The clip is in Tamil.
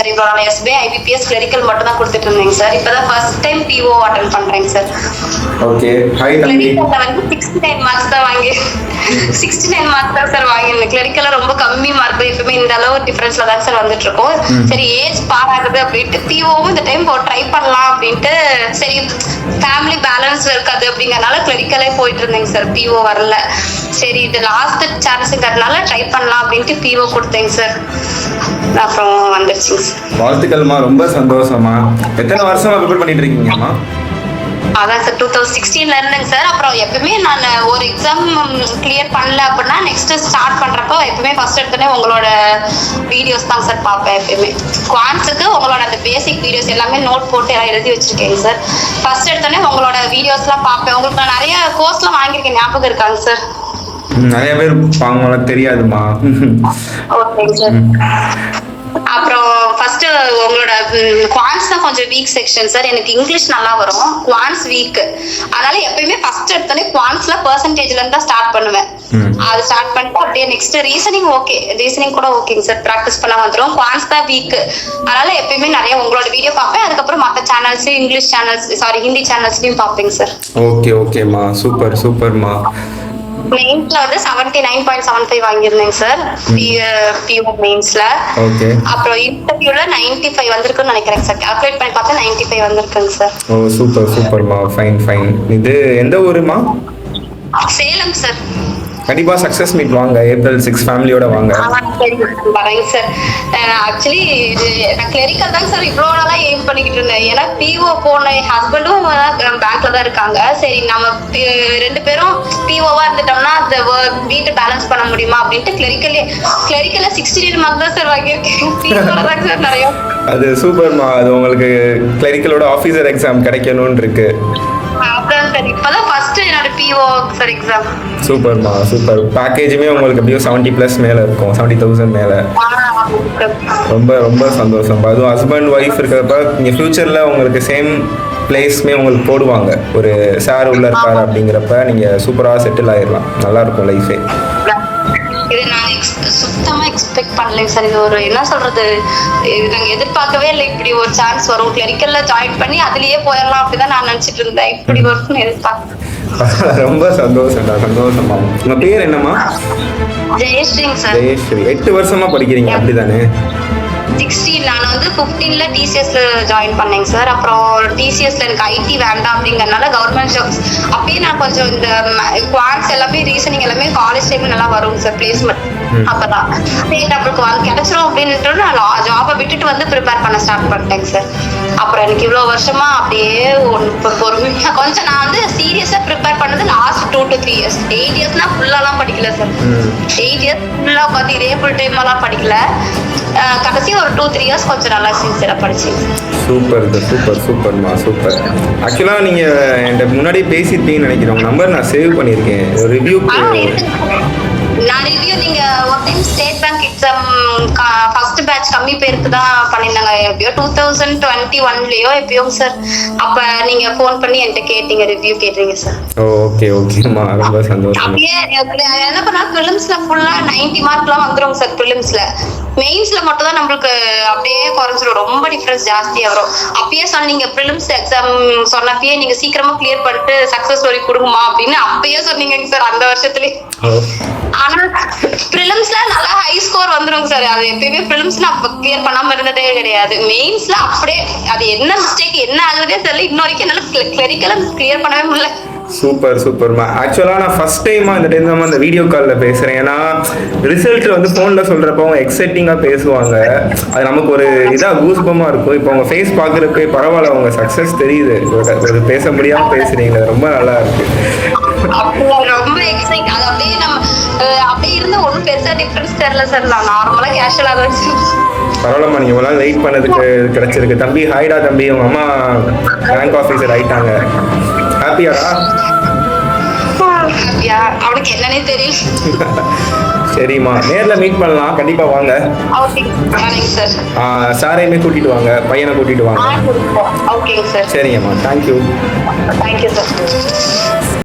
சார். இவ்வளோ நான் எஸ்பிஐ ஐபிபிஎஸ் கிளரிக்கல் மட்டும் தான் கொடுத்துட்டு இருந்தேங்க சார். இப்பதான் ஃபர்ஸ்ட் டைம் பிஓ அட்டன் பண்றேங்க சார். ஓகே, ஹாய் தம்பி. கிளரிக்கல்ல வந்து 69 மார்க்ஸ் தான் 69 மார்க்ஸ் தான் சார் வாங்கியிருந்தேன். கிளரிக்கல்ல ரொம்ப கம்மி மார்க், எப்பவுமே இந்த அளவு டிஃபரன்ஸ்ல தான் சார் வந்துட்டு இருக்கோம். சரி ஏஜ் பாராகுது அப்படின்ட்டு பிஓவும் இந்த டைம் ட்ரை பண்ணலாம் அப்படின்ட்டு, சரி ஃபேமிலி பேலன்ஸ் இருக்காது அப்படிங்கறதுனால கிளரிக்கலே போயிட்டு இருந்தேங்க சார். பிஓ வரல, சரி இது லாஸ்ட் சான்ஸ்ங்கிறதுனால ட்ரை பண்ணலாம் அப்படின்ட்டு பிஓ கொடுத்தேங்க சார். அப்புறம் வந்துருச்சுங்க சார். வாழ்த்துக்கள்மா, ரொம்ப சந்தோஷமா. எத்தனை வருஷமா ப்ரிப்பேர் பண்ணிட்டு இருக்கீங்கம்மா? அதான் சார் 2016ல இருந்தேங்க சார். அப்புறம் எப்பவுமே நான் ஒரு எக்ஸாம் கிளியர் பண்ணல அப்படின்னா நெக்ஸ்ட் ஸ்டார்ட் பண்றப்போ எப்பவுமே ஃபர்ஸ்ட் எடுத்தோடனே உங்களோட வீடியோஸ் தான் சார் பார்ப்பேன். எப்பயுமே குவான்ஸுக்கு உங்களோட அந்த பேசிக் வீடியோஸ் எல்லாமே நோட் போட்டு எல்லாம் எழுதி வச்சிருக்கேங்க சார். ஃபர்ஸ்ட் எடுத்தோடனே உங்களோட வீடியோஸ்லாம் பார்ப்பேன். உங்களுக்கு நான் நிறைய கோர்ஸ்லாம் வாங்கியிருக்கேன், ஞாபகம் இருக்காங்க சார்? நிறைய பேர் பாங்க தெரியாதுமா. ஓகேங்க சார். அப்புறம் ஃபர்ஸ்ட் உங்களோட குவான்ஸ் தான் கொஞ்சம் வீக் செக்ஷன் சார். எனக்கு இங்கிலீஷ் நல்லா வரும், குவான்ஸ் வீக். அதனால எப்பயுமே ஃபர்ஸ்ட் எடுத்தோடனே குவான்ஸ்ல பெர்சன்டேஜ்ல இருந்து தான் ஸ்டார்ட் பண்ணுவேன். அது ஸ்டார்ட் பண்ணிட்டு அப்படியே நெக்ஸ்ட் ரீசனிங் ஓகே, ரீசனிங் கூட ஓகேங்க சார், ப்ராக்டிஸ் பண்ண வந்துடும். குவான்ஸ் தான் வீக், அதனால எப்பயுமே நிறைய உங்களோட வீடியோ பார்ப்பேன். அதுக்கப்புறம் மற்ற channels, English channels, sorry Hindi சேனல்ஸ்லயும் பார்ப்பேங்க சார். ஓகே ஓகேம்மா, சூப்பர் சூப்பர்மா. மெயின்ஸ்ல வந்து 79.75 வாங்கியிருந்தேங்க சார், பியூ மெயின்ஸ்ல. ஓகே. அப்புறம் இன்டர்வியூல 95 வந்திருக்குன்னு நினைக்கிறேன் சார். கால்குலேட் பண்ணி பார்த்தா 95 வந்திருக்குங்க சார். ஓ சூப்பர் சூப்பர்மா, ஃபைன் ஃபைன். இது எந்த ஊருமா? சேலம் சார். கண்டிப்பா சக்சஸ் மீட் வாங்க, April 6 ஃபேமிலியோட வாங்க. வரேங்க சார். ஆக்சுவலி நான் கிளரிக்கல் தாங்க சார் இவ்வளோ நாளா எய்ம் பண்ணிக்கிட்டு இருந்தேன். ஏன்னா பிஓ போன ஹஸ்பண்டும் பேங்க்ல தான் இருக்காங்க. சரி நம்ம 2 பேரும் பிஓவா இருந்துட்டோம்னா அந்த வீட்டை பேலன்ஸ் பண்ண முடியுமா அப்படின்ட்டு கிளரிக்கல்ல 69 மார்க் தான் சார் வாங்கியிருக்கேன். பிஓல தான் சார் நிறைய. அது சூப்பர்மா, அது உங்களுக்கு கிளரிக்கலோட ஆஃபீஸர் எக்ஸாம் கிடைக்கணும்னு இருக்கு. அப்புறம் சார் இப்பதான் ஃபர்ஸ்ட் என்னோட பிஓ சார் எக்ஸாம். சூப்பர்மா சூப்பர். பேக்கேஜுமே உங்களுக்கு எப்படியோ 70+ மேல இருக்கும், 70,000 மேல. ரொம்ப ரொம்ப சந்தோஷம். அதுவும் ஹஸ்பண்ட் ஒய்ஃப் இருக்கிறப்ப நீங்கள் ஃபியூச்சரில் உங்களுக்கு சேம் பிளேஸ்மே உங்களுக்கு போடுவாங்க. ஒரு சார் உள்ள இருப்பாரு அப்படிங்கிறப்ப நீங்கள் சூப்பராக செட்டில் ஆயிடலாம், நல்லா இருக்கும் லைஃபே. இது நான் சுத்தமா எக்ஸ்பெக்ட் பண்ணலைங்க சார். இது ஒரு என்ன சொல்றது, நாங்க எதிர்பார்க்கவே இல்லை இப்படி ஒரு சான்ஸ் வரும். கிளரிக்கல்ல ஜாயின் பண்ணி அதுலயே போயிடலாம் அப்படிதான் நான் நினைச்சிட்டு இருந்தேன். இப்படி வரும்னு எதிர்பார்க்க. ரொம்ப சந்தோஷம்டா, சந்தோஷமா. உங்க பேர் என்னம்மா? ஜெயஸ்ரீங்க சார். ஜெயஸ்ரீ. 8 வருஷமா படிக்கிறீங்க அப்படிதானே? 16 நான் வந்து 15ல டிசிஎஸ்ல ஜாயின் பண்ணேங்க சார். அப்புறம் டிசிஎஸ்ல எனக்கு ஐடி வேண்டாம் அப்படிங்கறதுனால கவர்மெண்ட் ஜாப்ஸ் அப்பயே நான் கொஞ்சம் இந்த குவான்ஸ் எல்லாமே ரீசனிங் எல்லாமே காலேஜ் டைம்ல நல்லா வரும் சார், பிளேஸ்மெண்ட். அப்பதான் நம்மளுக்கு கிடைச்சிரும் அப்படின்ட்டு நான் ஜாபை விட்டுட்டு வந்து ப்ரிப்பேர் பண்ண ஸ்டார்ட் பண்ணிட்டேங்க சார். அப்புறம் எனக்கு இவ்வளவு வருஷமா அப்படியே பொறுமையா கொஞ்சம் நான் வந்து சீரியஸா ப்ரிப்பேர் பண்ணது லாஸ்ட் 2 to 3 years. 8 yearsனா ஃபுல்லாலாம் படிக்கல சார். 8 years ஃபுல்லா உட்காந்து இதே ஃபுல் டைம் எல்லாம் படிக்கல. கடைசி ஒரு 2-3 years கொஞ்சம் நல்லா சின்சியரா படிச்சேன். சூப்பர் சூப்பர் சூப்பர்மா, சூப்பர். ஆக்சுவலா நீங்க என்கிட்ட முன்னாடி பேசிட்டீங்கன்னு நினைக்கிறேன். உங்க நம்பர் நான் சேவ் பண்ணியிருக்கேன். ரிவ்யூ நான் ரிவ்யூ நீங்க ஒரு time state bank exam first batch கம்மி பேருக்கு தான் பண்ணிருந்தாங்க. எப்பயோ 2021லயோ எப்பயோ சார். அப்ப நீங்க ஃபோன் பண்ணி என்கிட்ட கேட்டீங்க, ரிவ்யூ கேட்டீங்க சார். ஓகே ஓகேமா, ரொம்ப சந்தோஷம். அப்படியே என்ன பண்ணா பிலிம்ஸ்ல ஃபுல்லா 90 மார்க்லாம் வந்துரும் சார். பிலிம்ஸ்ல மெயின்ஸ்ல மட்டும் தான் நம்மளுக்கு அப்படியே குறைஞ்சிரும், ரொம்ப டிஃபரன்ஸ் ஜாஸ்தியா வரும். அப்பயே சொன்னீங்க பிலிம்ஸ் எக்ஸாம் சொன்னப்பயே நீங்க சீக்கிரமா கிளியர் பண்ணிட்டு சக்சஸ் ஸ்டோரி கொடுங்கம்மா அப்படின்னு அப்பயே சொன்னீங்க சார் அந்த வருஷத்துலயே. ஆனா பிலிம்ஸ்ல நல்லா ஹை ஸ்கோர் வந்துரும் சார். அது எப்பயுமே பிலிம்ஸ் நான் கிளியர் பண்ணாம இருந்ததே கிடையாது. மெயின்ஸ்ல அப்படியே அது என்ன மிஸ்டேக் என்ன ஆகுதே தெரியல, இன்ன வரைக்கும் என்னால கிளரிக்கல கிளியர் பண்ணவே முடியல. சூப்பர் சூப்பர்மா. ஆக்சுவலாக நான் ஃபர்ஸ்ட் டைமாக இந்த டைம் தான் அந்த வீடியோ காலில் பேசுகிறேன். ஏன்னா ரிசல்ட் வந்து ஃபோனில் சொல்கிறப்ப அவங்க எக்ஸைட்டிங்காக பேசுவாங்க, அது நமக்கு ஒரு இதாக கூஸ்பமாக இருக்கும். இப்போ அவங்க ஃபேஸ் பார்க்குறப்ப பரவாயில்ல, அவங்க சக்ஸஸ் தெரியுது. ஒரு பேச முடியாமல் பேசுறீங்க, ரொம்ப நல்லா இருக்கு. ரொம்ப எக்ஸைட். அது அப்படியே நம்ம அப்படியே இருந்து ஒன்றும் பெருசாக டிஃபரன்ஸ் தெரியல சார். நான் நார்மலாக கேஷுவலாக தான் வச்சு பரவாயில்லம்மா, நீங்கள் இவ்வளோ வெயிட் பண்ணதுக்கு கிடைச்சிருக்கு. தம்பி ஹாய்டா தம்பி, உங்கள் அம்மா பேங்க் ஆஃபீஸர் ஆயிட்டாங்க. ஹாப்பியாடா? அவனுக்கு என்னன்னே தெரியல. சரிம்மா, நேரில் மீட் பண்ணலாம், கண்டிப்பா வாங்க. சாரையுமே கூட்டிட்டு வாங்க, பையனை கூட்டிட்டு வாங்க. சரிங்கம்மா, தேங்க்யூ.